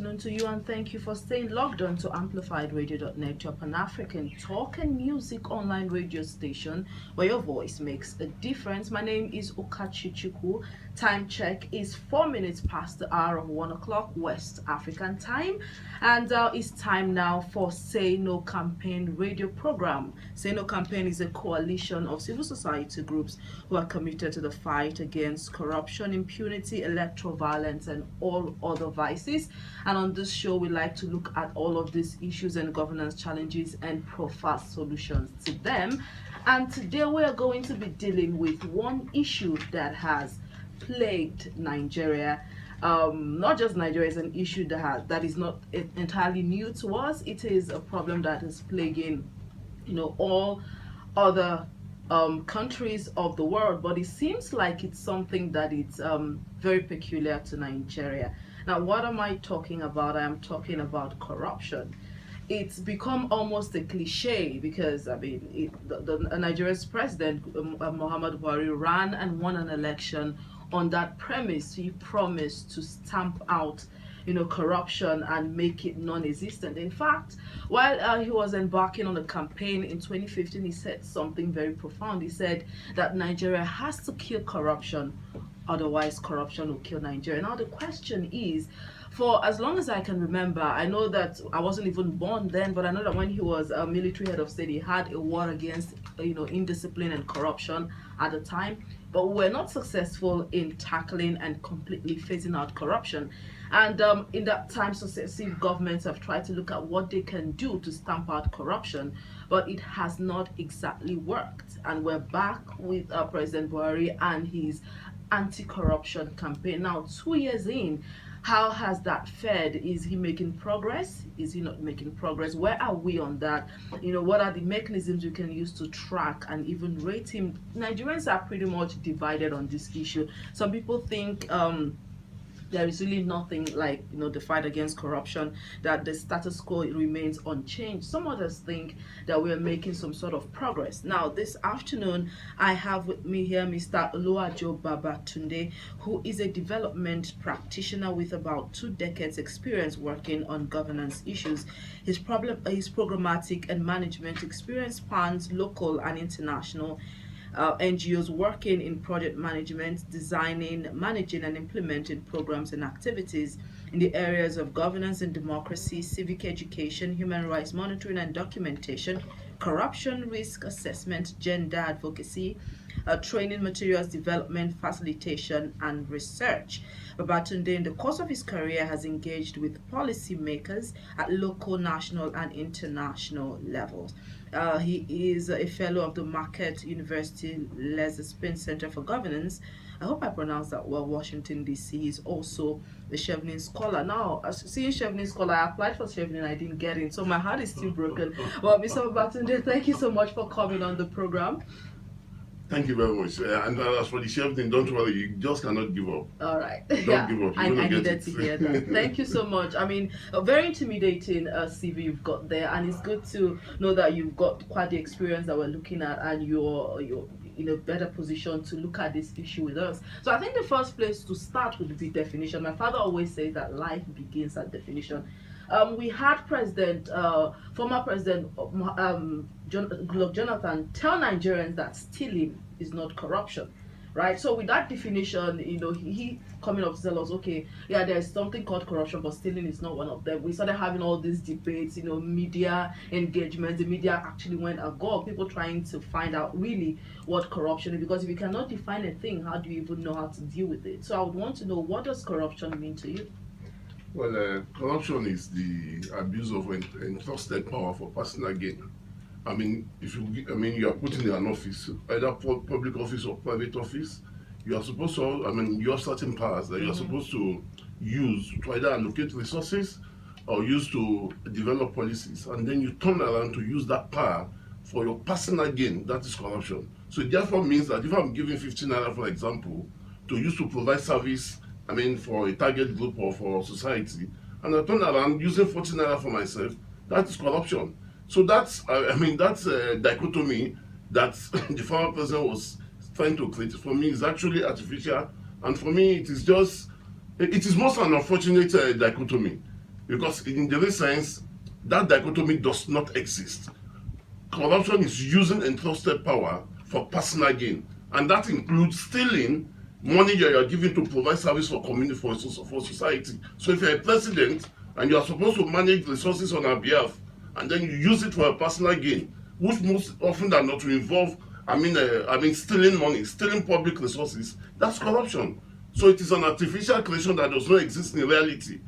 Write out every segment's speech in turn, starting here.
afternoon to you, and thank you for staying logged on to amplifiedradio.net, your Pan-African talk and music online radio station where your voice makes a difference. My name is Okachi Chukwu. Time check is 4 minutes past the hour of 1 o'clock West African time, and it's time now for Say No Campaign radio program. Say No Campaign is a coalition of civil society groups who are committed to the fight against corruption, impunity, electoral violence, and all other vices. And on this show, we like to look at all of these issues and governance challenges and profile solutions to them. And today we are going to be dealing with one issue that has plagued Nigeria. Not just Nigeria, is an issue that is not entirely new to us. It is a problem that is plaguing, all other countries of the world, but it seems like it's something that it's very peculiar to Nigeria. Now, what am I talking about? I am talking about corruption. It's become almost a cliche because, Nigeria's president, Muhammadu Buhari, ran and won an election on that premise. He promised to stamp out corruption and make it non-existent. In fact, while he was embarking on a campaign in 2015, he said something very profound. He said that Nigeria has to kill corruption, otherwise corruption will kill Nigeria. Now the question is, for as long as I can remember, I know that I wasn't even born then, but I know that when he was a military head of state, he had a war against indiscipline and corruption at the time, but we were not successful in tackling and completely phasing out corruption. And in that time, successive governments have tried to look at what they can do to stamp out corruption, but it has not exactly worked. And we're back with President Buhari and his anti-corruption campaign. Now, 2 years in, how has that fared? Is he making progress? Is he not making progress? Where are we on that? What are the mechanisms we can use to track and even rate him? Nigerians are pretty much divided on this issue. Some people think there is really nothing like the fight against corruption, that the status quo remains unchanged. Some others think that we are making some sort of progress. Now this afternoon I have with me here Mr. Oluajo Babatunde, who is a development practitioner with about 2 decades experience working on governance issues. His programmatic and management experience spans local and international NGOs working in project management, designing, managing, and implementing programs and activities in the areas of governance and democracy, civic education, human rights monitoring and documentation, corruption risk assessment, gender advocacy, training materials development, facilitation, and research. Babatunde, in the course of his career, has engaged with policymakers at local, national, and international levels. He is a fellow of the Marquette University Spin Center for Governance. I hope I pronounced that well, Washington, D.C. He's also a Chevening Scholar. Now, seeing Chevening Scholar, I applied for Chevening, I didn't get in, so my heart is still broken. Well, Mr. Babatunde, thank you so much for coming on the program. Thank you very much. And as for the Chevening, don't worry, you just cannot give up. All right. Don't give up. I needed to hear that. Thank you so much. I mean, a very intimidating CV you've got there, and it's good to know that you've got quite the experience that we're looking at, and you're in a better position to look at this issue with us. So I think the first place to start would be definition. My father always says that life begins at definition. We had former President Goodluck Jonathan tell Nigerians that stealing is not corruption, right? So with that definition, he coming up to tell us, okay, yeah, there's something called corruption, but stealing is not one of them. We started having all these debates, media engagement. The media actually went agog, people trying to find out really what corruption is, because if you cannot define a thing, how do you even know how to deal with it? So I would want to know, what does corruption mean to you? Well, corruption is the abuse of entrusted power for personal gain. I mean, you are put in an office, either public office or private office. You are supposed to, you have certain powers that you are supposed to use to either allocate resources or use to develop policies, and then you turn around to use that power for your personal gain. That is corruption. So it therefore means that if I'm giving 15 naira, for example, to use to provide service, for a target group or for society, and I turn around using 40 naira for myself, that is corruption. So that's a dichotomy that the former president was trying to create. For me, is actually artificial, and for me, it is most an unfortunate dichotomy. Because in the real sense, that dichotomy does not exist. Corruption is using entrusted power for personal gain, and that includes stealing money that you are giving to provide service for community for society. So if you're a president and you are supposed to manage resources on our behalf, and then you use it for a personal gain, which most often than not will involve, stealing money, stealing public resources, that's corruption. So it is an artificial creation that does not exist in reality.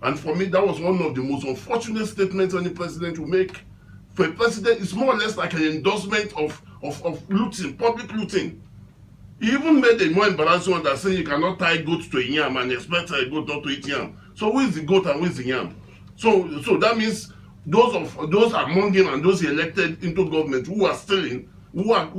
And for me, that was one of the most unfortunate statements any president will make. For a president, it's more or less like an endorsement of looting, public looting. He even made a more embarrassing one that saying you cannot tie goat to a yam and expect a goat not to eat yam. So who is the goat and who is the yam? So that means those among him and those he elected into government who are stealing, who are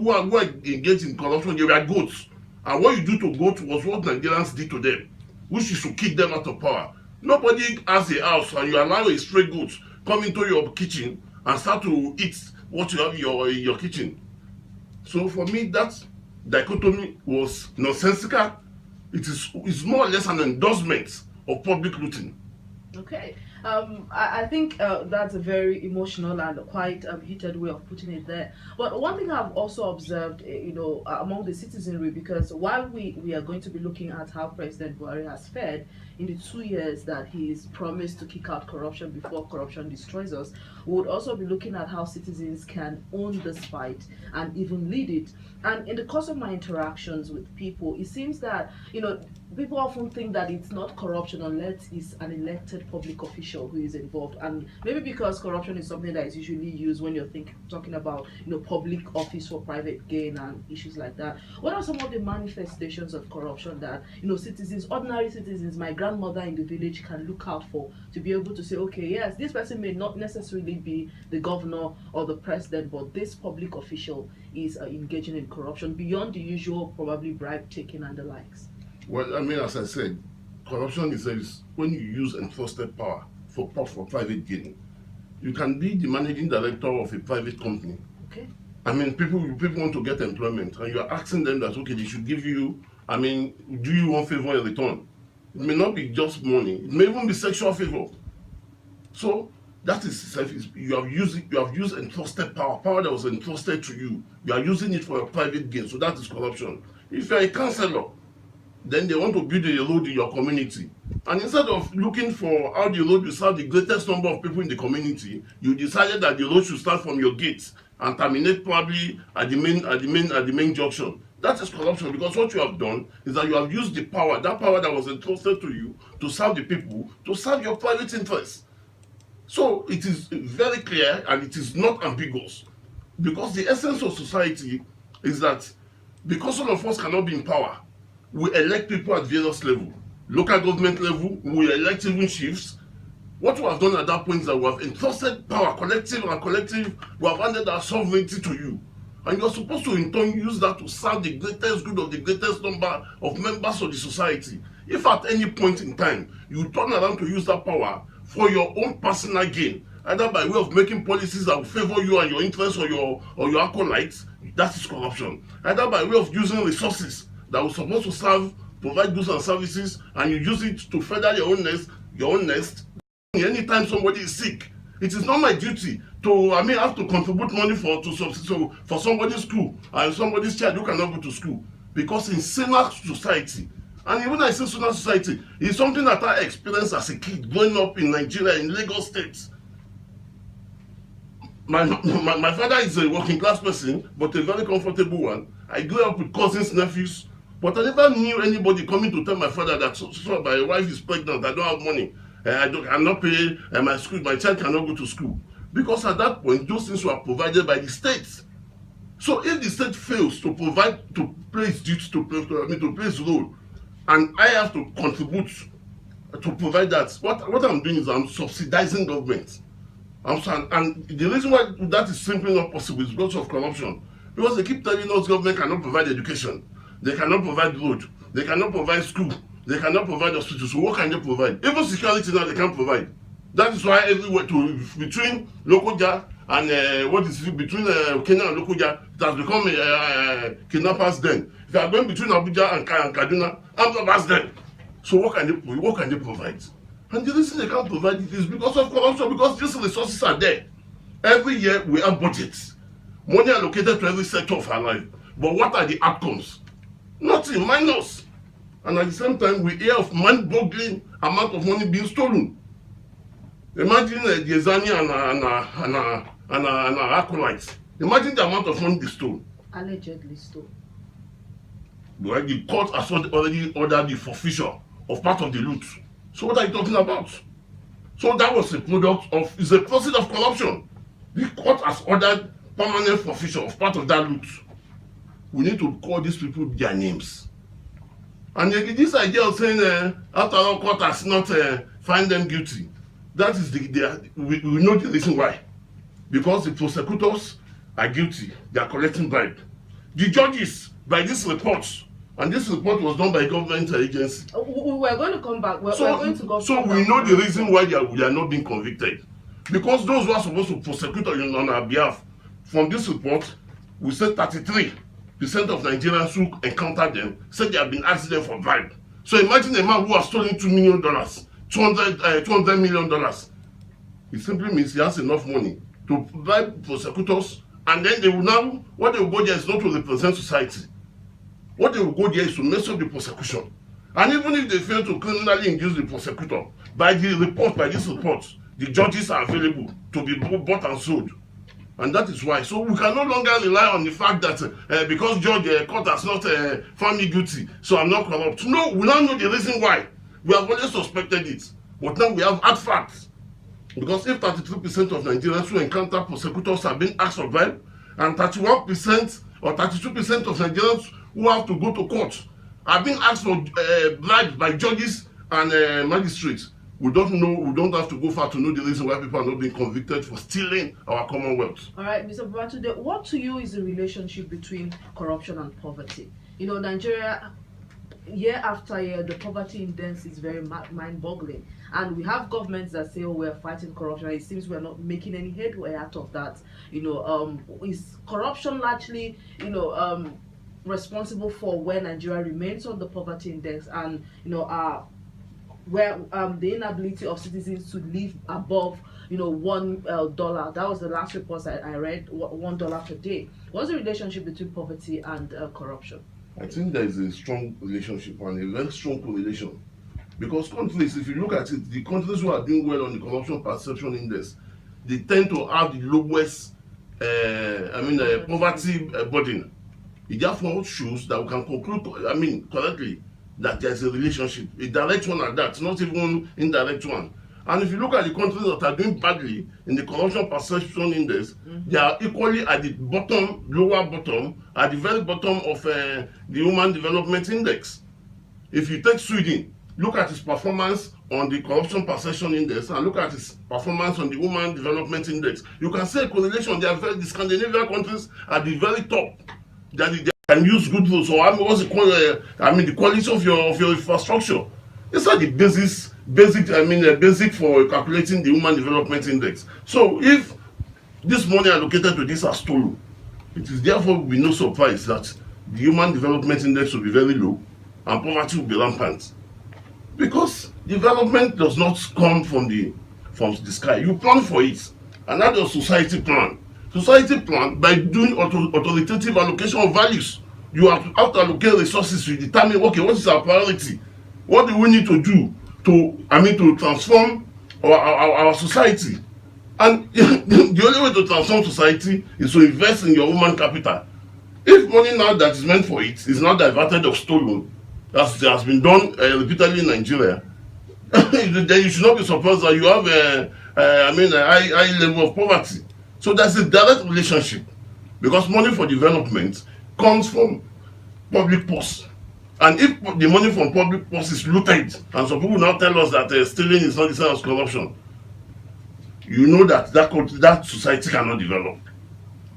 engaged in corruption, they were goats. And what you do to goats was what Nigerians did to them, which is to kick them out of power. Nobody has a house and you allow a stray goat come into your kitchen and start to eat what you have in your kitchen. So for me, that dichotomy was nonsensical. It's more or less an endorsement of public looting. Okay. I think that's a very emotional and quite heated way of putting it there. But one thing I've also observed, among the citizenry, because while we are going to be looking at how President Buhari has fared in the 2 years that he's promised to kick out corruption before corruption destroys us, we would also be looking at how citizens can own this fight and even lead it. And in the course of my interactions with people, it seems that, people often think that it's not corruption unless it's an elected public official who is involved. And maybe because corruption is something that is usually used when you're talking about, public office for private gain and issues like that. What are some of the manifestations of corruption that, citizens, ordinary citizens, my grandmother in the village can look out for to be able to say, okay, yes, this person may not necessarily be the governor or the president, but this public official is engaging in corruption beyond the usual probably bribe taking and the likes? Well, as I said, corruption is when you use entrusted power for private gain. You can be the managing director of a private company. Okay. People want to get employment, and you are asking them that, okay, they should give you, do you want favor in return? It may not be just money. It may even be sexual favor. So that is you have used entrusted power that was entrusted to you. You are using it for your private gain. So that is corruption. If you are a councillor, then they want to build a road in your community, and instead of looking for how the road will serve the greatest number of people in the community, you decided that the road should start from your gate and terminate probably at the main junction. That is corruption, because what you have done is that you have used that power that was entrusted to you to serve the people, to serve your private interests. So it is very clear and it is not ambiguous, because the essence of society is that because all of us cannot be in power, we elect people at various levels. Local government level, we elect even chiefs. What we have done at that point is that we have entrusted power, collective, we have handed our sovereignty to you. And you are supposed to in turn use that to serve the greatest good of the greatest number of members of the society. If at any point in time you turn around to use that power for your own personal gain, either by way of making policies that will favor you and your interests or your acolytes, that is corruption. Either by way of using resources that was supposed to provide goods and services, and you use it to further your own nest. Anytime somebody is sick, it is not my duty to have to contribute money for somebody's school and somebody's child who cannot go to school. Because in sinner society, and when I say sinner society, it's something that I experienced as a kid growing up in Nigeria, in Lagos State. My father is a working class person, but a very comfortable one. I grew up with cousins, nephews, but I never knew anybody coming to tell my father that my wife is pregnant, I don't have money, I'm not paying my school, my child cannot go to school. Because at that point, those things were provided by the state. So if the state fails to provide, to play its duty, to play its role, and I have to contribute to provide that, what I'm doing is I'm subsidizing government. And the reason why that is simply not possible is because of corruption. Because they keep telling us government cannot provide education, they cannot provide road, they cannot provide school, they cannot provide hospitals. So what can they provide? Even security now they can't provide. That is why everywhere between Lokoja and between Kenya and Lokoja, it has become kidnappers den. If you are going between Abuja and Kaduna, I'm not den. So what can they provide? And the reason they can't provide it is because of corruption, because these resources are there. Every year we have budgets, money allocated to every sector of our life. But what are the outcomes? Nothing, minus. And at the same time, we hear of mind-boggling amount of money being stolen. Imagine the Zani and acolytes. Imagine the amount of money they stole. Allegedly stole. Well, the court has already ordered the forfeiture of part of the loot. So what are you talking about? So that was a product of, is a process of corruption. The court has ordered permanent forfeiture of part of that loot. We need to call these people their names. And this idea of saying, after all, court has not find them guilty, that is we know the reason why. Because the prosecutors are guilty, they are collecting bribe. The judges, by this report, and this report was done by a government agency. We're going to come back. We're going to go. So we know the reason why they are not being convicted. Because those who are supposed to prosecute on our behalf, from this report, we said 33% of Nigerians who encountered them said they have been asked them for bribe. So imagine a man who has stolen $2 million, $200 million. It simply means he has enough money to bribe prosecutors, and then they will now, what they will go there is not to represent society. What they will go there is to mess up the prosecution. And even if they fail to criminally induce the prosecutor, by this report, the judges are available to be bought and sold. And that is why. So we can no longer rely on the fact that because judge court has not found me guilty, so I'm not corrupt. No, we now know the reason why. We have always suspected it. But now we have hard facts. Because if 33% of Nigerians who encounter prosecutors are being asked for bribe, and 31% or 32% of Nigerians who have to go to court are being asked for bribes by judges and magistrates, we don't have to go far to know the reason why people are not being convicted for stealing our commonwealth. All right, Mr. Babatunde, what to you is the relationship between corruption and poverty? You know, Nigeria, year after year, the poverty index is very mind-boggling. And we have governments that say, oh, we're fighting corruption. It seems we're not making any headway out of that. You know, is corruption largely, responsible for where Nigeria remains on the poverty index and, where the inability of citizens to live above, $1. That was the last report I read, $1 per day. What's the relationship between poverty and corruption? I think there is a strong relationship and a very strong correlation. Because countries, if you look at it, the countries who are doing well on the corruption perception index, they tend to have the lowest poverty burden. It therefore shows that we can conclude, correctly, that there's a relationship, a direct one at that, not even indirect one. And if you look at the countries that are doing badly in the corruption perception index, they are equally at the bottom, lower bottom, at the very bottom of the Human Development Index. If you take Sweden, look at its performance on the corruption perception index and look at its performance on the Human Development Index, you can see a correlation. The Scandinavian countries are the very top. They can use good rules. So what's the quality of your infrastructure. These are the basic for calculating the Human Development Index. So if this money allocated to this are stolen, it is therefore will be no surprise that the Human Development Index will be very low and poverty will be rampant. Because development does not come from the sky. You plan for it, and that is society plan. Society plan by doing authoritative allocation of values. You have to allocate resources to determine, okay, what is our priority? What do we need to do to transform our society? And the only way to transform society is to invest in your human capital. If money now that is meant for it is not diverted or stolen, as has been done repeatedly in Nigeria, then you should not be surprised that you have a high level of poverty. So there's a direct relationship, because money for development comes from public purse. And if the money from public purse is looted, and some people now tell us that stealing is not the same as corruption, you know that society cannot develop.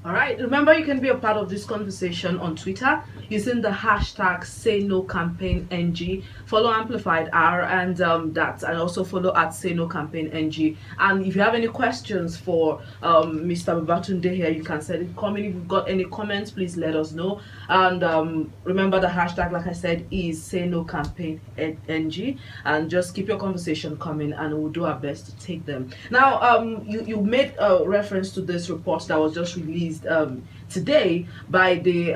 All right. Remember, you can be a part of this conversation on Twitter using the hashtag #SayNoCampaignNG. Follow Amplified R and and also follow at @SayNoCampaignNG. And if you have any questions for Mr. Babatunde here, you can send it comment. If you've got any comments, please let us know. And remember, the hashtag, like I said, is #SayNoCampaignNG. And just keep your conversation coming, and we'll do our best to take them. Now, you made a reference to this report that was just released today by the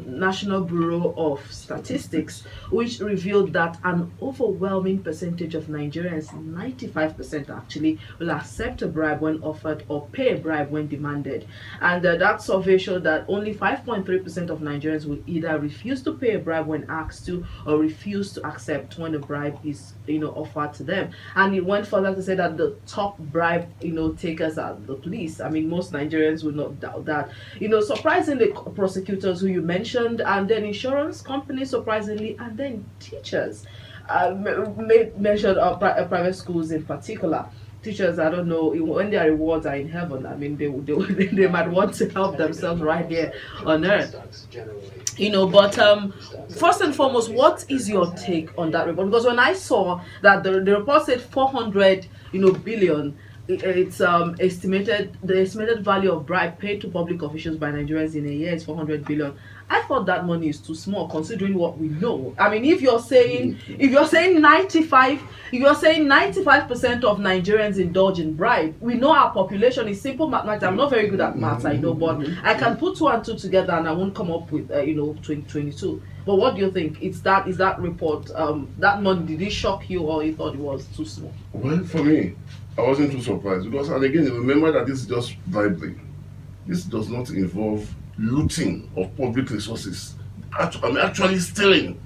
National Bureau of Statistics, which revealed that an overwhelming percentage of Nigerians, 95% actually, will accept a bribe when offered or pay a bribe when demanded. And that survey showed that only 5.3% of Nigerians will either refuse to pay a bribe when asked to, or refuse to accept when a bribe is offered to them. And it went further to say that the top bribe takers are the police. I mean, most Nigerians will not doubt that. Surprisingly, prosecutors, who you mentioned, and then insurance companies, surprisingly, and then teachers. Mentioned private schools in particular. Teachers, I don't know, when their rewards are in heaven, I mean, they might want to help themselves right here on earth. But first and foremost, what is your take on that report? Because when I saw that the report said 400 billion, it's the estimated value of bribe paid to public officials by Nigerians in a year is 400 billion. I thought that money is too small considering what we know. I mean, if you're saying 95% of Nigerians indulge in bribe, we know our population is simple mathematics. I'm not very good at maths, I know, but I can put 2 and 2 together and I won't come up with 2022. But what do you think? Is that report, that money, did it shock you, or you thought it was too small? Well, for me, I wasn't too surprised because, and again, remember that this is just bribery. This does not involve looting of public resources. Actually stealing.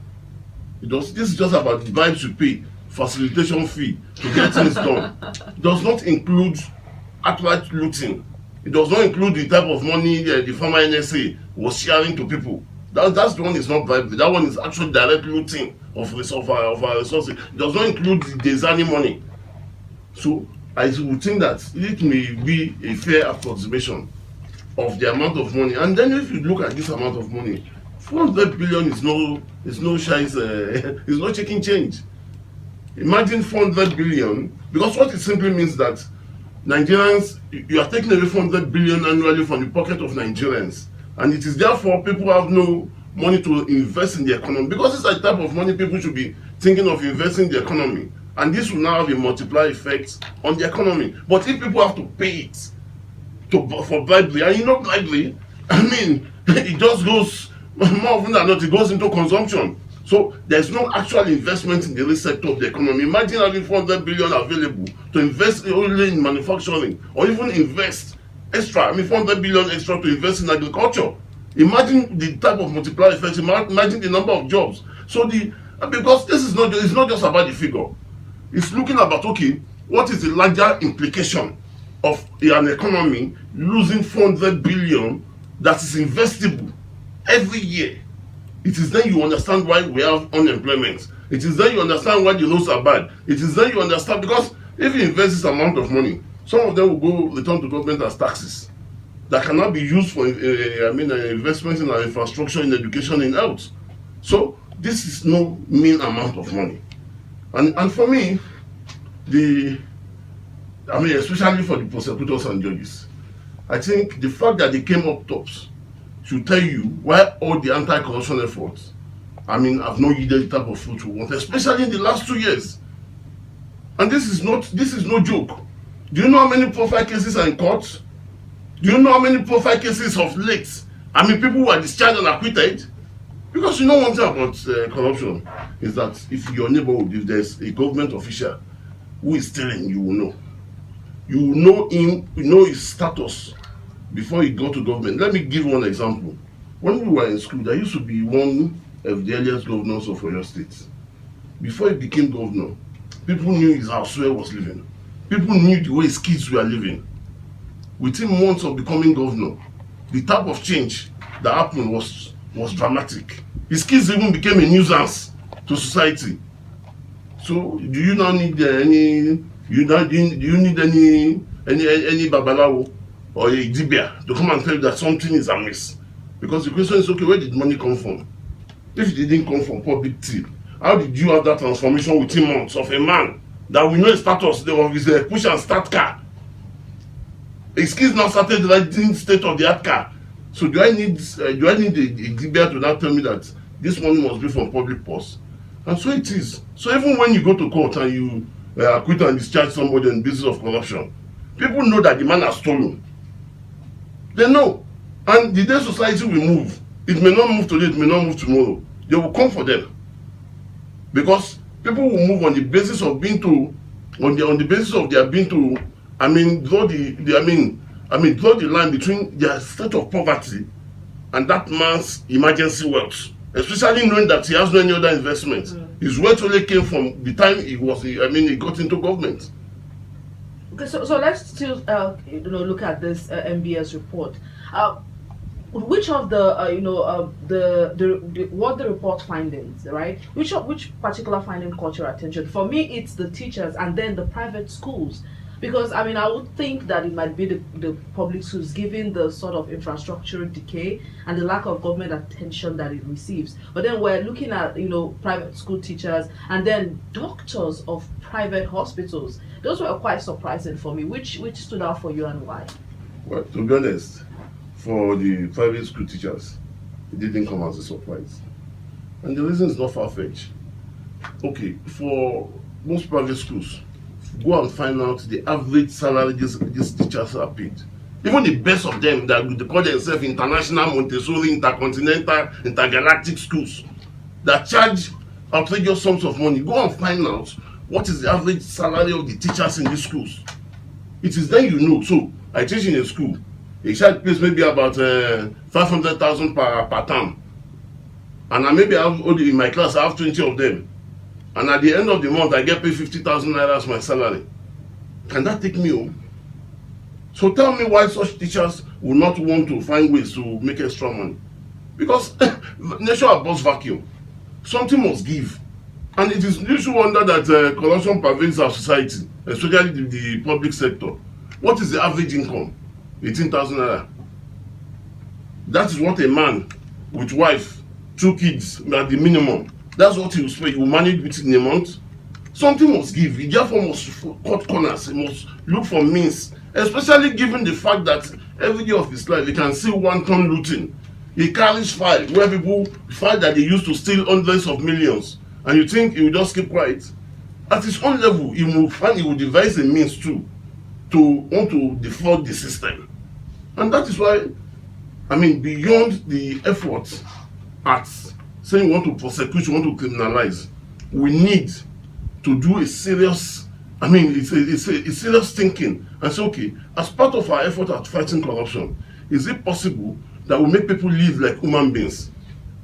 This is just about bribes you pay, facilitation fee to get things done. It does not include outright looting. It does not include the type of money the former NSA was sharing to people. That's the one is not bribery. That one is actually direct looting of our resources. It does not include the designing money. So I would think that it may be a fair approximation of the amount of money. And then if you look at this amount of money, 400 billion is no chicken change. Imagine 400 billion, because what it simply means that Nigerians, you are taking away 400 billion annually from the pocket of Nigerians, and it is therefore people have no money to invest in the economy, because it's the type of money people should be thinking of investing in the economy, and this will now have a multiplier effect on the economy. But if people have to pay it for bribery, and bribery, I mean, it just goes, more often than not, it goes into consumption. So there's no actual investment in the real sector of the economy. Imagine having 400 billion available to invest only in manufacturing, or even invest extra, 400 billion extra to invest in agriculture. Imagine the type of multiplier effect, imagine the number of jobs. So because this is it's not just about the figure. It's looking about, okay, what is the larger implication of an economy losing 400 billion that is investable every year. It is then you understand why we have unemployment. It is then you understand why the loans are bad. It is then you understand, because if you invest this amount of money, some of them will go return to government as taxes that cannot be used for investment in our infrastructure, in education, in health. So this is no mean amount of money. And for me, especially for the prosecutors and judges, I think the fact that they came up tops should tell you why all the anti-corruption efforts, have not yielded the type of fruit we want, especially in the last 2 years. And this is no joke. Do you know how many profile cases are in court? Do you know how many profile cases of late? People who are discharged and acquitted? Because you know one thing about corruption is that if your neighborhood, if there's a government official who is stealing, you will know. You will know him, you know his status before he got to government. Let me give one example. When we were in school, there used to be one of the earliest governors of Oyo State. Before he became governor, people knew his house where he was living. People knew the way his kids were living. Within months of becoming governor, the type of change that happened was dramatic. His kids even became a nuisance to society. So, do you now need any babalawo? or a dibia to come and tell you that something is amiss. Because the question is, okay, where did money come from? If it didn't come from public tip, how did you have that transformation within months of a man that we know his status of his push and start car? His kids now started riding state of the art car. So do I need a dibia to now tell me that this money must be from public purse? And so it is. So even when you go to court and you acquit and discharge somebody on the basis of corruption, people know that the man has stolen. They know. And the day society will move, it may not move today, it may not move tomorrow. They will come for them. Because people will move on the basis of being told, on the basis of their being told, draw the line between their state of poverty and that man's emergency wealth. Especially knowing that he has no any other investment. His wealth only came from the time he got into government. Okay, so let's still look at this MBS report. Which of what the report findings, right? Which particular finding caught your attention? For me, it's the teachers and then the private schools. Because I would think that it might be the public schools, given the sort of infrastructural decay and the lack of government attention that it receives. But then we're looking at private school teachers and then doctors of private hospitals. Those were quite surprising for me. Which stood out for you and why? Well, to be honest, for the private school teachers, it didn't come as a surprise, and the reason is not far-fetched. Okay, for most private schools, go and find out the average salary these teachers are paid. Even the best of them that they call themselves international Montessori, intercontinental, intergalactic schools that charge outrageous sums of money. Go and find out what is the average salary of the teachers in these schools. It is then you know. So I teach in a school. A child pays maybe about 500,000 per term, and I maybe have in my class I have 20 of them. And at the end of the month, I get paid 50,000 naira as my salary. Can that take me home? So tell me why such teachers will not want to find ways to make extra money. Because nature abhors vacuum. Something must give. And it is usual wonder that corruption pervades our society, especially the public sector. What is the average income? 18,000 naira. That is what a man with wife, 2 kids, at the minimum. That's what he will spend. He will manage within a month. Something must give. He therefore must cut corners. He must look for means. Especially given the fact that every day of his life he can see one-ton looting. He carries file where people file that they used to steal hundreds of millions. And you think he will just keep quiet? At his own level, he will devise a means to want to defraud the system. And that is why, beyond the effort at saying we want to prosecute, we want to criminalize, we need to do a serious, it's a serious thinking and say, okay, as part of our effort at fighting corruption, is it possible that we make people live like human beings,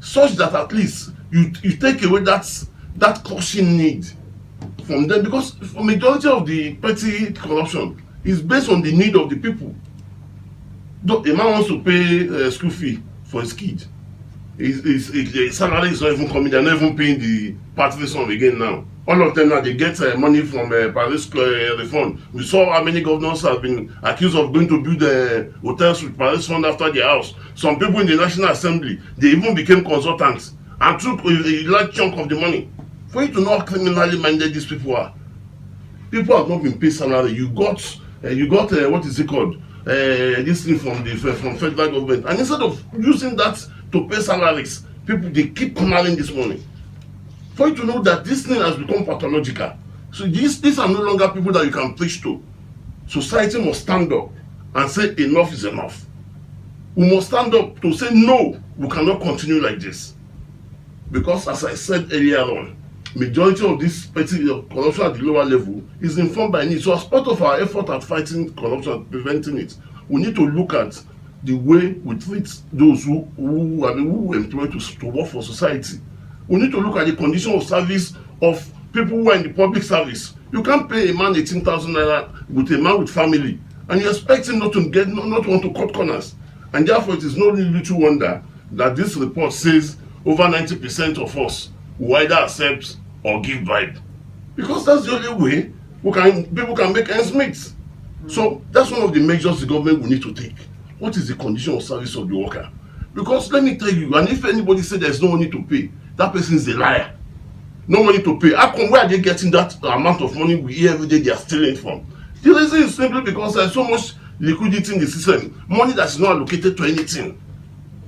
such that at least you take away that caution need from them? Because the majority of the petty corruption is based on the need of the people. A man wants to pay school fee for his kid. His salary is not even coming. They're not even paying the party sum again now. All of them now, they get money from Paris refund. We saw how many governors have been accused of going to build hotels with Paris fund after their house. Some people in the National Assembly, they even became consultants and took a large chunk of the money. For you to know how criminally minded these people are. People have not been paid salary. You got what is it called? This thing from federal government. And instead of using that to pay salaries, people, they keep cornering this money. For you to know that this thing has become pathological. So these are no longer people that you can preach to. Society must stand up and say enough is enough. We must stand up to say no, we cannot continue like this. Because as I said earlier on, majority of this petty corruption at the lower level is informed by need. So as part of our effort at fighting corruption and preventing it, we need to look at the way we treat those who employ to work for society. We need to look at the condition of service of people who are in the public service. You can't pay a man 18,000 naira with a man with family, and you expect him not want to cut corners. And therefore, it is no little wonder that this report says over 90% of us will either accept or give bribe, because that's the only way people can make ends meet. So that's one of the measures the government will need to take. What is the condition of service of the worker? Because let me tell you, and if anybody say there's no money to pay, that person is a liar. No money to pay. How come, where are they getting that amount of money we hear every day they are stealing from? The reason is simply because there's so much liquidity in the system, money that is not allocated to anything.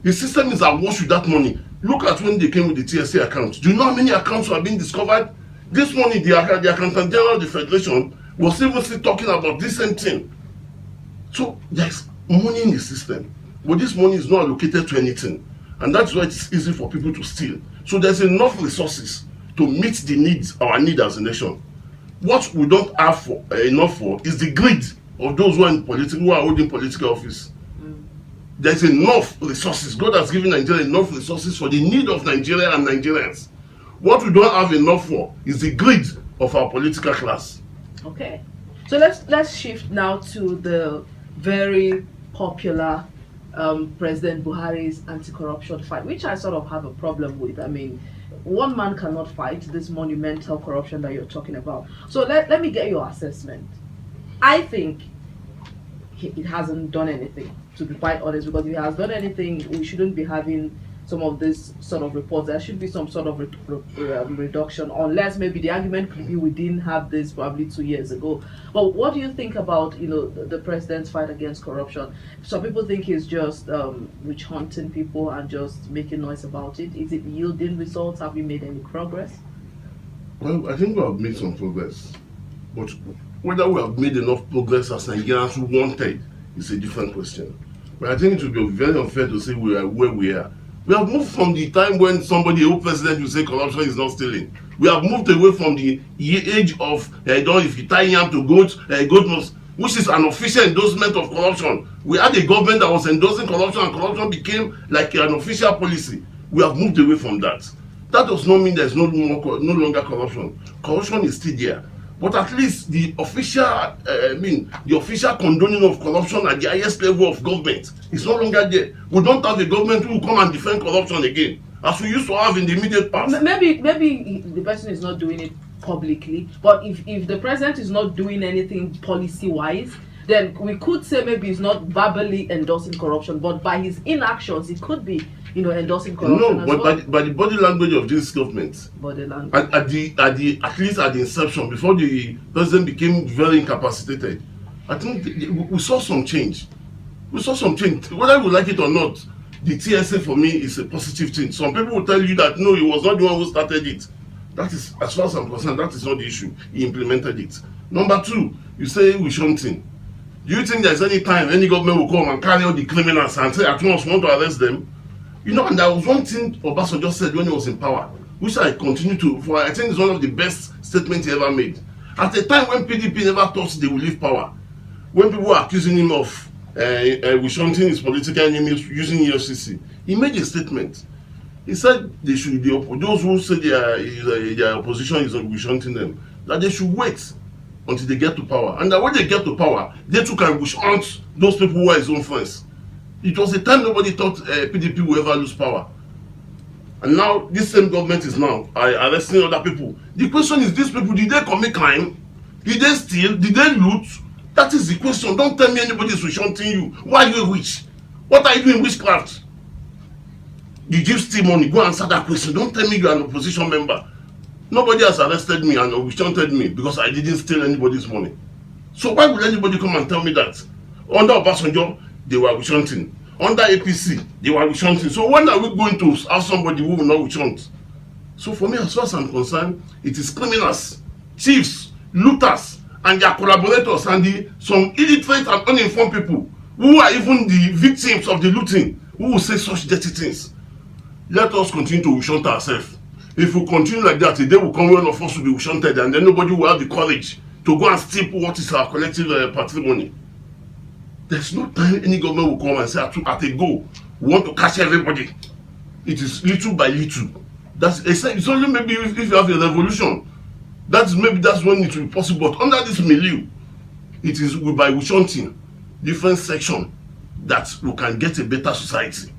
The system is awash with that money. Look at when they came with the TSA account. Do you know how many accounts were being discovered? This morning, the Accountant General of the Federation was even still talking about this same thing. So there's money in the system, but this money is not allocated to anything. And that's why it's easy for people to steal. So there's enough resources to meet the needs, our need as a nation. What we don't have enough for is the greed of those who are holding political office. There's enough resources. God has given Nigeria enough resources for the need of Nigeria and Nigerians. What we don't have enough for is the greed of our political class. Okay, so let's shift now to the very popular President Buhari's anti-corruption fight, which I sort of have a problem with. I mean, one man cannot fight this monumental corruption that you're talking about. So let me get your assessment. I think it hasn't done anything, to be quite honest, because if it has done anything, we shouldn't be having some of this sort of reports. There should be some sort of reduction, unless maybe the argument could be we didn't have this probably 2 years ago. But what do you think about the president's fight against corruption? Some people think he's just witch hunting people and just making noise about it. Is it yielding results? Have we made any progress? Well, I think we have made some progress, but whether we have made enough progress as Nigerians who wanted is a different question. But I think it would be very unfair to say we are where we are. We have moved from the time when somebody, a president, will say corruption is not stealing. We have moved away from the age of, if you tie yam to goat must, which is an official endorsement of corruption. We had a government that was endorsing corruption, and corruption became like an official policy. We have moved away from that. That does not mean there's no longer corruption. Corruption is still there. But at least the official, the official condoning of corruption at the highest level of government is no longer there. We don't have a government who will come and defend corruption again, as we used to have in the immediate past. Maybe the person is not doing it publicly, but if the president is not doing anything policy-wise, then we could say maybe he's not verbally endorsing corruption, but by his inactions, he could be, endorsing corruption. No, but by the body language of this government, body language. at least at the inception, before the president became very incapacitated, I think we saw some change. We saw some change. Whether we like it or not, the TSA for me is a positive thing. Some people will tell you that no, he was not the one who started it. That is, as far as I'm concerned, that is not the issue. He implemented it. Number two, you say we shunting. Do you think there's any time any government will come and carry out the criminals and say at once we want to arrest them? And there was one thing Obasanjo said when he was in power, which I continue to, I think it's one of the best statements he ever made. At a time when PDP never thought they would leave power, when people were accusing him of wishhunting his political enemies using EFCC, he made a statement. He said they should, those who say their opposition is wishhunting them, that they should wait until they get to power. And that when they get to power, they too can wishhunt those people who are his own friends. It was a time nobody thought PDP would ever lose power. And now this same government is now arresting other people. The question is, these people, did they commit crime? Did they steal? Did they loot? That is the question. Don't tell me anybody is wishhunting you. Why are you a witch? What are you doing witchcraft? Did you steal money? Go answer that question. Don't tell me you are an opposition member. Nobody has arrested me and wishhunted me because I didn't steal anybody's money. So why would anybody come and tell me that? Under Obasanjo, they were wishhunting. Under APC, they were wishhunting. So when are we going to have somebody who will not wishhunt? So for me, as far as I'm concerned, it is criminals, thieves, looters, and their collaborators, and some illiterate and uninformed people who are even the victims of the looting, who will say such dirty things. Let us continue to wishhunt ourselves. If we continue like that, a day will come when of us will be wishhunted, and then nobody will have the courage to go and steal what is our collective patrimony. There's no time any government will come and say at a go, we want to catch everybody. It is little by little. It's only maybe if you have a revolution, that's when it will be possible. But under this milieu, it is by wishhunting different section that we can get a better society.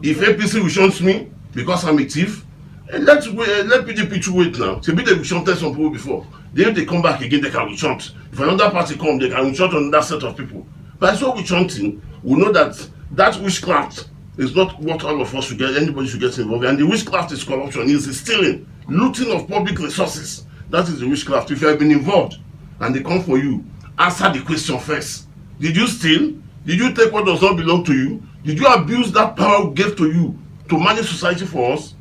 If APC wishhunts me because I'm a thief, Let PDP to wait now. Maybe they will shunted some people before. Then if they come back again, they can reshunt. If another party come, they can reshunt on that set of people. But as well reshunting, we know that that witchcraft is not what all of us should get, anybody should get involved in. And the witchcraft is corruption, is stealing, looting of public resources. That is the witchcraft. If you have been involved and they come for you, answer the question first. Did you steal? Did you take what does not belong to you? Did you abuse that power we gave to you to manage society for us?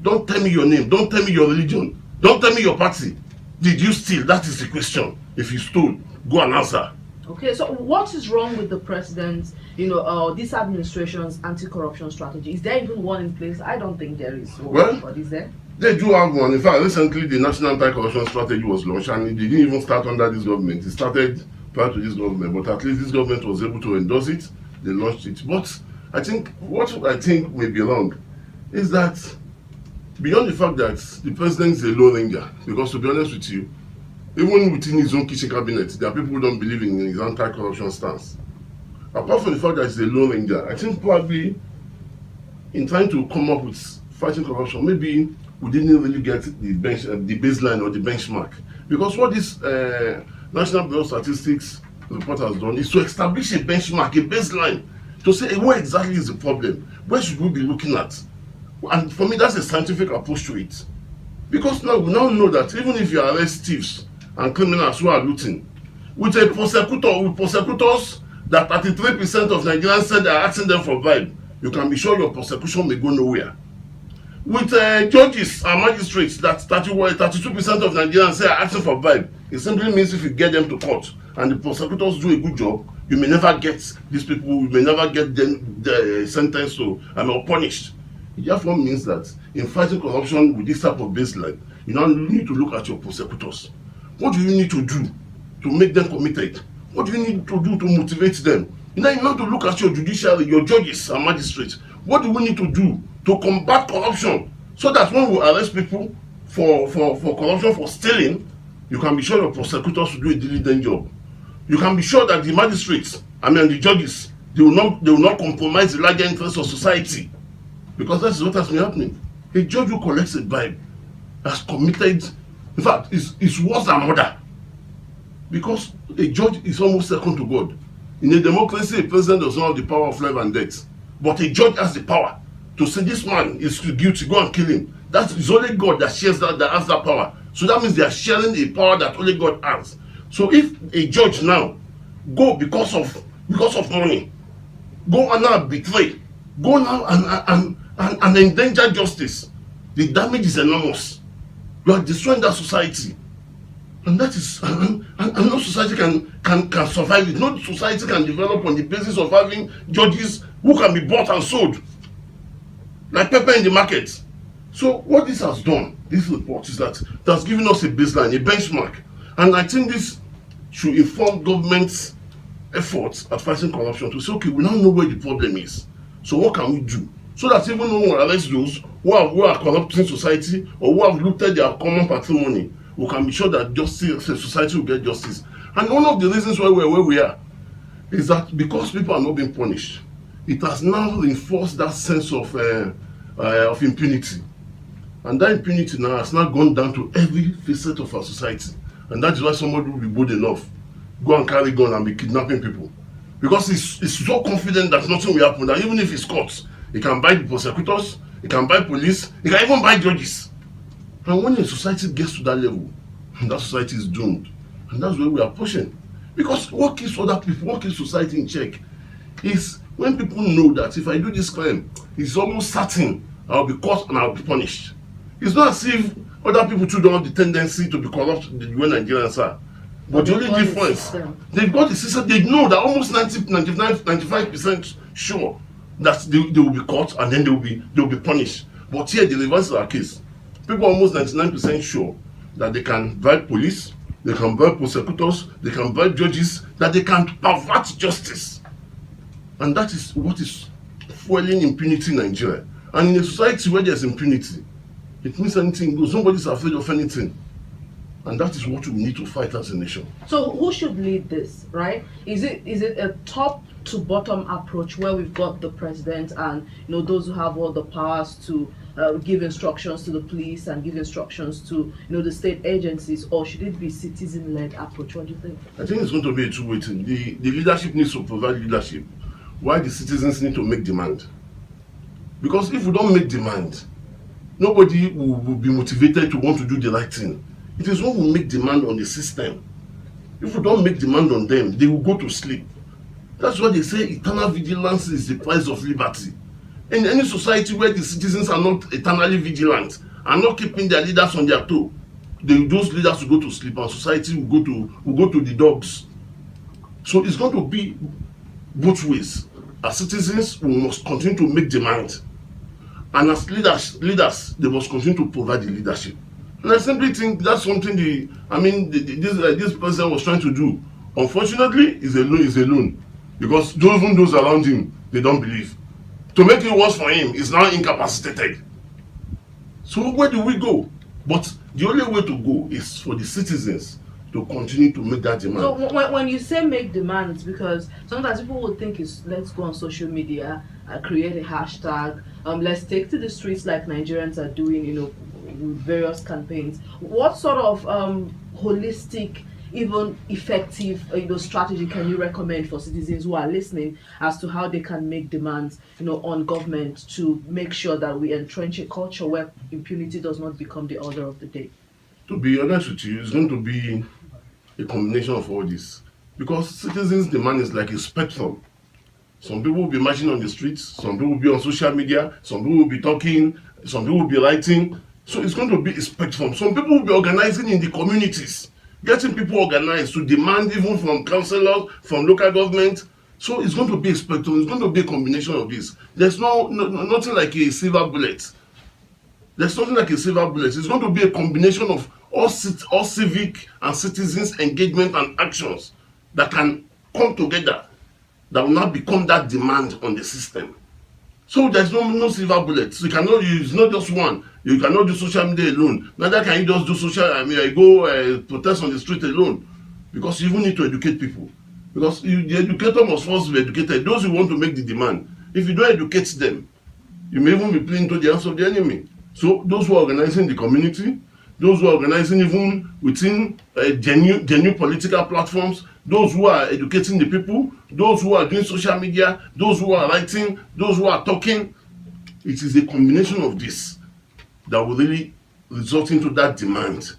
Don't tell me your name. Don't tell me your religion. Don't tell me your party. Did you steal? That is the question. If you stole, go and answer. Okay, so what is wrong with the president's, this administration's anti-corruption strategy? Is there even one in place? I don't think there is. But is there? They do have one. In fact, recently the national anti-corruption strategy was launched, and it didn't even start under this government. It started prior to this government, but at least this government was able to endorse it. They launched it. But what I think may be wrong is that beyond the fact that the president is a low ranger, because to be honest with you, even within his own kitchen cabinet, there are people who don't believe in his anti-corruption stance. Apart from the fact that he's a low ranger, I think probably in trying to come up with fighting corruption, maybe we didn't really get the baseline or the benchmark. Because what this National Bureau of Statistics report has done is to establish a benchmark, a baseline, to say where exactly is the problem, where should we be looking at. And for me, that's a scientific approach to it. Because now we now know that even if you arrest thieves and criminals who are looting, with prosecutors that 33% of Nigerians said they are asking them for bribe, you can be sure your prosecution may go nowhere. With judges and magistrates that 32% of Nigerians say are asking for bribe, it simply means if you get them to court and the prosecutors do a good job, you may never get these people, you may never get them sentenced to or punished. It therefore means that in fighting corruption with this type of baseline, you now need to look at your prosecutors. What do you need to do to make them committed? What do you need to do to motivate them? You now need to look at your judiciary, your judges and magistrates. What do we need to do to combat corruption so that when we arrest people for corruption, for stealing, you can be sure your prosecutors will do a diligent job. You can be sure that the magistrates, the judges, they will not compromise the larger interests of society. Because that is what has been happening. A judge who collects a bribe has committed, in fact, it's worse than murder. Because a judge is almost second to God. In a democracy, a president does not have the power of life and death. But a judge has the power to say this man is guilty, go and kill him. That is only God that shares that has that power. So that means they are sharing a power that only God has. So if a judge now go because of money, go and now betray, go now and endanger justice, the damage is enormous. You are destroying that society. And that is and no society can survive it. No society can develop on the basis of having judges who can be bought and sold like pepper in the market. So what this has done, this report, is that it has given us a baseline, a benchmark. And I think this should inform government's efforts at fighting corruption to say, okay, we now know where the problem is. So what can we do? So that even when we arrest those who are corrupting society or who have looted their common patrimony, we can be sure that justice, society will get justice. And one of the reasons why we're where we are is that because people are not being punished, it has now reinforced that sense of impunity. And that impunity now has now gone down to every facet of our society. And that is why somebody will be bold enough, go and carry gun and be kidnapping people. Because he's so confident that nothing will happen, that even if he's caught, he can buy the prosecutors, he can buy police, he can even buy judges. And when a society gets to that level, that society is doomed. And that's where we are pushing. Because what keeps other people, what keeps society in check is when people know that if I do this crime, it's almost certain I'll be caught and I'll be punished. It's not as if other people too don't have the tendency to be corrupt the way Nigerians are. But the only difference, they've got the system, they know that almost 95% sure that they will be caught and then they will be punished. But here the reverse is our case. People are almost 99% sure that they can bribe police, they can bribe prosecutors, they can bribe judges, that they can pervert justice. And that is what is fueling impunity in Nigeria. And in a society where there's impunity, it means anything goes. Nobody's afraid of anything. And that is what we need to fight as a nation. So who should lead this, right? Is it a top to bottom approach where we've got the president and those who have all the powers to give instructions to the police and give instructions to the state agencies, or should it be citizen-led approach? What do you think? I think it's going to be a two-way thing. The leadership needs to provide leadership, while the citizens need to make demand. Because if we don't make demand, nobody will be motivated to want to do the right thing. It is when we make demand on the system. If we don't make demand on them, they will go to sleep. That's why they say eternal vigilance is the price of liberty. In any society where the citizens are not eternally vigilant, are not keeping their leaders on their toe, those leaders will go to sleep and society will go to the dogs. So it's going to be both ways. As citizens, we must continue to make demand, and as leaders, they must continue to provide the leadership. And I simply think that's something this president was trying to do. Unfortunately, is alone, because even those around him, they don't believe. To make it worse for him, he's now incapacitated. So where do we go? But the only way to go is for the citizens to continue to make that demand. So when you say make demands, because sometimes people would think it's let's go on social media, create a hashtag, let's take to the streets like Nigerians are doing, with various campaigns. What sort of holistic, even effective, strategy can you recommend for citizens who are listening as to how they can make demands, on government to make sure that we entrench a culture where impunity does not become the order of the day? To be honest with you, it's going to be a combination of all this, because citizens' demand is like a spectrum. Some people will be marching on the streets, some people will be on social media, some people will be talking, some people will be writing. So it's going to be a spectrum. Some people will be organizing in the communities, getting people organized to demand even from councillors, from local government. So it's going to be a spectrum. It's going to be a combination of this. There's nothing like a silver bullet. There's nothing like a silver bullet. It's going to be a combination of all civic and citizens' engagement and actions that can come together, that will not become that demand on the system. So there's no silver bullets. You cannot use not just one. You cannot do social media alone. Neither can you just do go protest on the street alone, because you even need to educate people. Because the educator must first be educated. Those who want to make the demand, if you don't educate them, you may even be playing to the hands of the enemy. So those who are organizing the community, those who are organizing even within genuine political platforms, those who are educating the people, those who are doing social media, those who are writing, those who are talking, it is a combination of this that will really result into that demand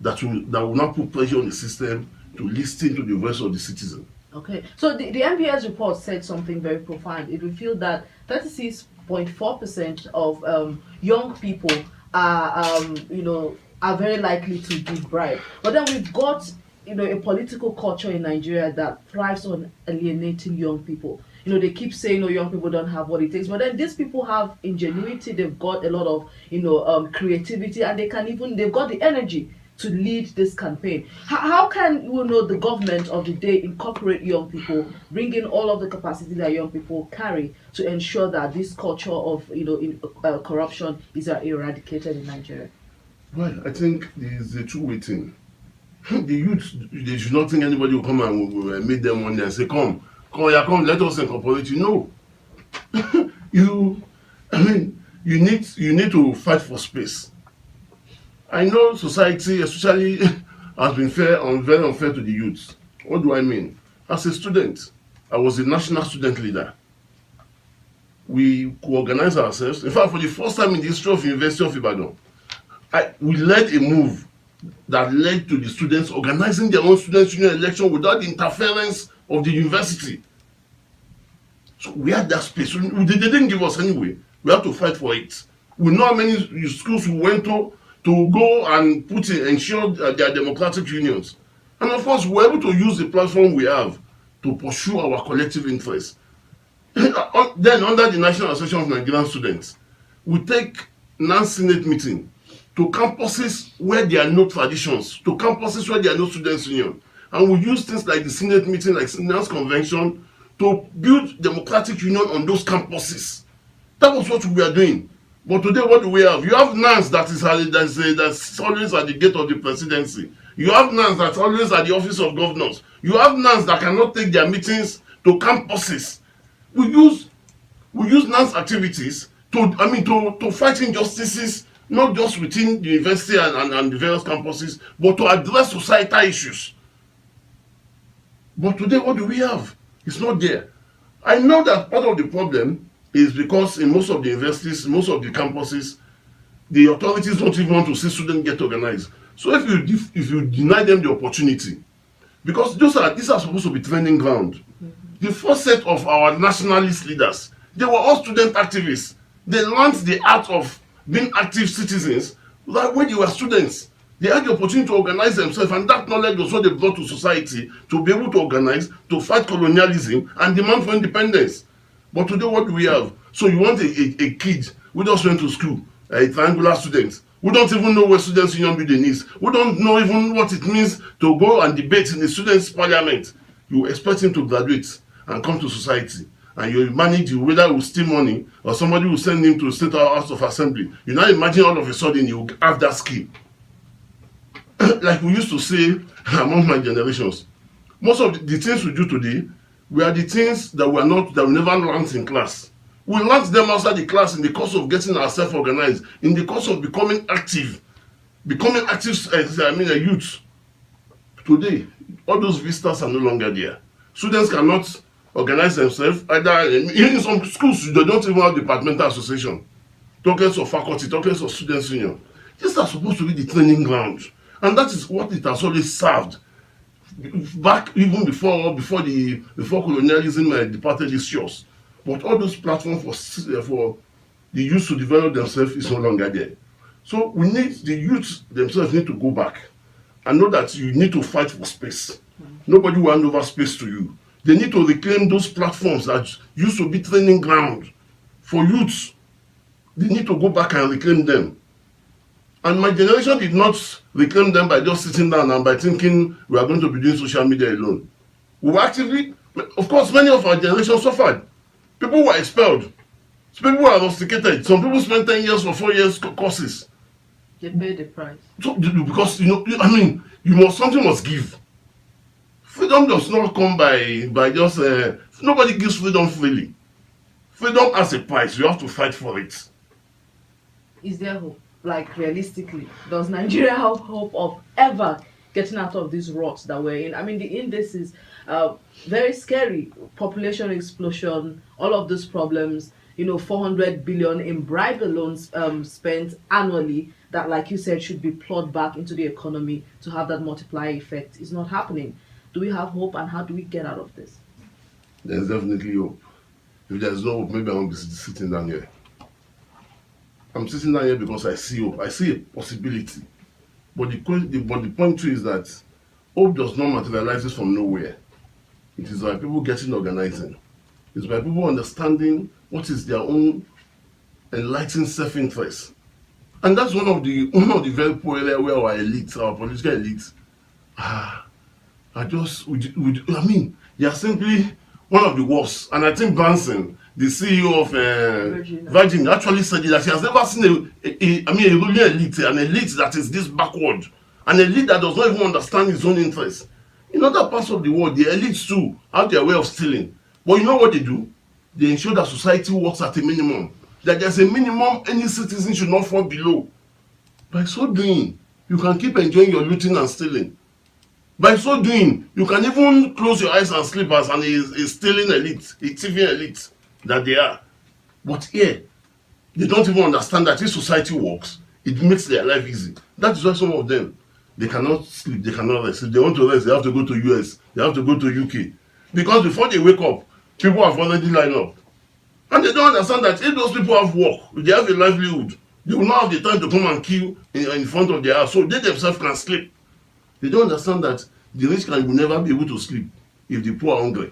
that will not put pressure on the system to listen to the voice of the citizen. Okay, so the NBS report said something very profound. It revealed that 36.4% of young people are very likely to give bribe. But then we've got a political culture in Nigeria that thrives on alienating young people. They keep saying, young people don't have what it takes, but then these people have ingenuity. They've got a lot of creativity, and they've got the energy to lead this campaign. How can the government of the day incorporate young people, bring in all of the capacity that young people carry to ensure that this culture of corruption is eradicated in Nigeria? Well, I think there's a two-way thing. The youth, they should not think anybody will come and will meet them one day and say, come, let us incorporate you. No. you need to fight for space. I know society especially has been very unfair to the youth. What do I mean? As a student, I was a national student leader. We could organize ourselves. In fact, for the first time in the history of University of Ibadan, we led a move that led to the students organizing their own students' union election without the interference of the university. So we had that space. They didn't give us anyway. We had to fight for it. We know how many schools we went to go and ensure their democratic unions. And of course, we're able to use the platform we have to pursue our collective interests. Then, under the National Association of Nigerian Students, we take non-Senate meeting to campuses where there are no traditions, to campuses where there are no students' union. And we use things like the Senate meeting, like Senate Convention, to build democratic union on those campuses. That was what we are doing. But today, what do we have? You have NANS that's always at the gate of the presidency. You have NANS that's always at the office of governors. You have NANS that cannot take their meetings to campuses. We use NANS activities to to fight injustices, not just within the university and the various campuses, but to address societal issues. But today, what do we have? It's not there. I know that part of the problem is because in most of the universities, most of the campuses, the authorities don't even want to see students get organized. So if you deny them the opportunity, because these are supposed to be training ground. The first set of our nationalist leaders, they were all student activists. They learned the art of being active citizens when they were students. They had the opportunity to organize themselves, and that knowledge was what they brought to society to be able to organize, to fight colonialism and demand for independence. But today, what do we have? So you want a kid who just went to school, a triangular student, who don't even know where students' union building is, who don't know even what it means to go and debate in the students' parliament. You expect him to graduate and come to society, and you manage whether he will steal money or somebody will send him to the State House of Assembly. You now imagine all of a sudden you have that skill. Like we used to say among my generations, most of the things we do today were the things that we never learned in class. We learned them outside the class in the course of getting ourselves organized, in the course of becoming active a youth. Today, all those vistas are no longer there. Students cannot organize themselves. Either in some schools, they don't even have departmental association, talk less of faculty, talk less of students' union. These are supposed to be the training ground, and that is what it has always served. Back even before colonialism departed its shores. But all those platforms for the youth to develop themselves is no longer there. So the youth themselves need to go back and know that you need to fight for space. Nobody will hand over space to you. They need to reclaim those platforms that used to be training ground for youths. They need to go back and reclaim them. And my generation did not reclaim them by just sitting down and by thinking we are going to be doing social media alone. We were actively, of course, many of our generation suffered. People were expelled. People were rusticated. Some people spent 10 years or 4 years courses. They paid the price. So, because, something must give. Freedom does not come by just, nobody gives freedom freely. Freedom has a price. You have to fight for it. Is there hope? Like, realistically, does Nigeria have hope of ever getting out of these ruts that we're in? I mean, the indices very scary. Population explosion, all of these problems, 400 billion in bribe loans spent annually that, like you said, should be plowed back into the economy to have that multiplier effect is not happening. Do we have hope, and how do we get out of this? There's definitely hope. If there's no hope, maybe I won't be sitting down here. I'm sitting down here because I see hope. I see a possibility. But the point too is that hope does not materialize from nowhere. It is by people getting organizing. It's by people understanding what is their own enlightened self-interest. And that's one of the very poor areas where our elites, our political elites, they are simply one of the worst. And I think Branson, the CEO of Virgin, actually said that he has never seen a ruling elite, an elite that is this backward, an elite that does not even understand his own interests. In other parts of the world, the elites too have their way of stealing. But you know what they do? They ensure that society works at a minimum. That there's a minimum any citizen should not fall below. By so doing, you can keep enjoying your looting and stealing. By so doing, you can even close your eyes and sleep as a stealing elite, a thieving elite that they are. But here, they don't even understand that if society works, it makes their life easy. That is why some of them, they cannot sleep, they cannot rest. If they want to rest, they have to go to US, they have to go to UK. Because before they wake up, people have already lined up. And they don't understand that if those people have work, if they have a livelihood, they will not have the time to come and kill in front of their house, so they themselves can sleep. They don't understand that the rich will never be able to sleep if the poor are hungry.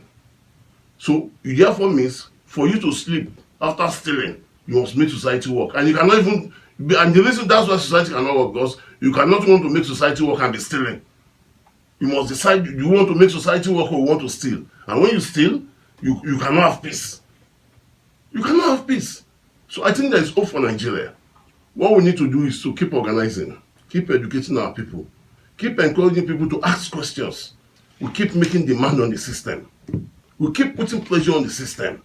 So it therefore means for you to sleep after stealing, you must make society work. And you cannot even, and the reason that's why society cannot work, because you cannot want to make society work and be stealing. You must decide, you want to make society work or you want to steal. And when you steal, you cannot have peace. You cannot have peace. So I think there is hope for Nigeria. What we need to do is to keep organizing, keep educating our people, keep encouraging people to ask questions. We keep making demand on the system. We keep putting pressure on the system.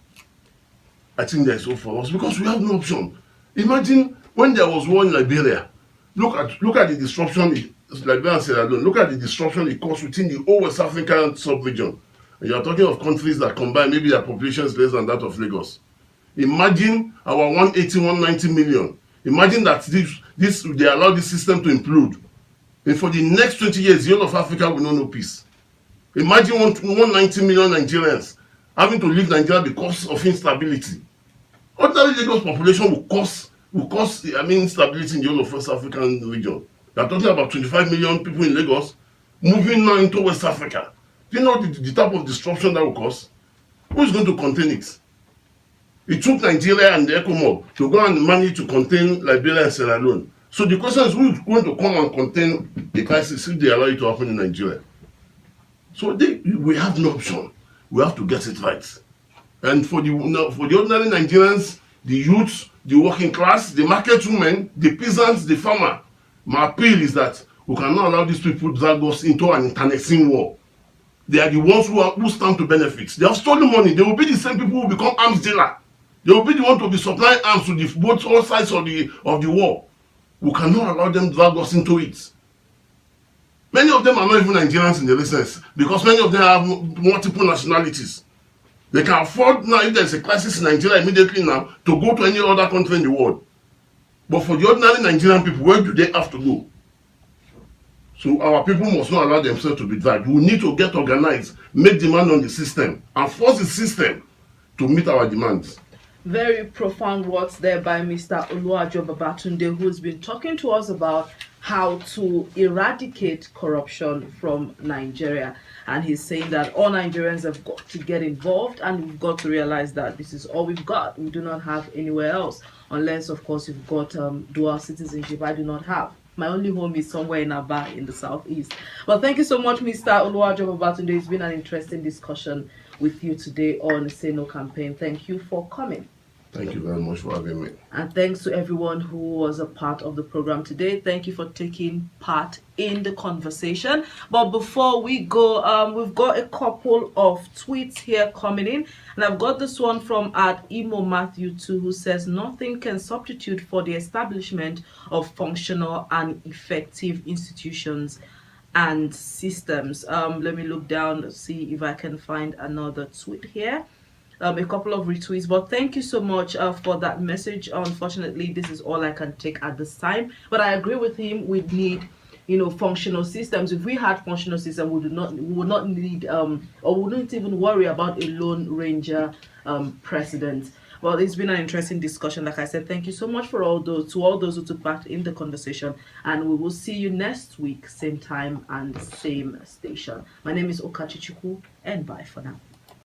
I think there's hope for us because we have no option. Imagine when there was war in Liberia. Look at the disruption Liberia and Sierra Leone. Look at the disruption it caused within the whole West African sub-region. And you are talking of countries that combine maybe their population is less than that of Lagos. Imagine our 180, 190 million. Imagine that they allow this system to implode. And for the next 20 years, the whole of Africa will not know peace. Imagine 190 million Nigerians having to leave Nigeria because of instability. Ordinary Lagos population will cause instability in the whole of West African region. They are talking about 25 million people in Lagos moving now into West Africa. Do you know the type of disruption that will cause? Who is going to contain it? It took Nigeria and the ECOMOG to go and manage to contain Liberia and Sierra Leone. So the question is, who is going to come and contain the crisis if they allow it to happen in Nigeria? So we have no option. We have to get it right. And for the ordinary Nigerians, the youths, the working class, the market women, the peasants, the farmer, my appeal is that we cannot allow these people to drag us into an internecine war. They are the ones who stand to benefit. They have stolen money. They will be the same people who become arms dealer. They will be the one to be supplying arms to both all sides of the war. We cannot allow them to drag us into it. Many of them are not even Nigerians in the sense because many of them have multiple nationalities. They can afford now, if there's a crisis in Nigeria immediately now, to go to any other country in the world. But for the ordinary Nigerian people, where do they have to go? So our people must not allow themselves to be dragged. We need to get organized, make demand on the system, and force the system to meet our demands. Very profound words there by Mr. Oluajo Babatunde, who's been talking to us about how to eradicate corruption from Nigeria. And he's saying that all Nigerians have got to get involved, and we've got to realize that this is all we've got. We do not have anywhere else, unless, of course, you've got dual citizenship. I do not have. My only home is somewhere in Aba in the southeast. Well, thank you so much, Mr. Oluwajo Babatunde. It's been an interesting discussion with you today on the Say No campaign. Thank you for coming. Thank you very much for having me. And thanks to everyone who was a part of the program today. Thank you for taking part in the conversation. But before we go, we've got a couple of tweets here coming in. And I've got this one from @Imo_Matthew2, who says, nothing can substitute for the establishment of functional and effective institutions and systems. Let me look down, see if I can find another tweet here. A couple of retweets, but thank you so much for that message. Unfortunately, this is all I can take at this time, but I agree with him. We need, functional systems. If we had functional systems, we would not need or wouldn't even worry about a lone ranger president. Well, it's been an interesting discussion. Like I said, thank you so much for all those who took part in the conversation, and we will see you next week, same time and same station. My name is Okachichuku, and bye for now.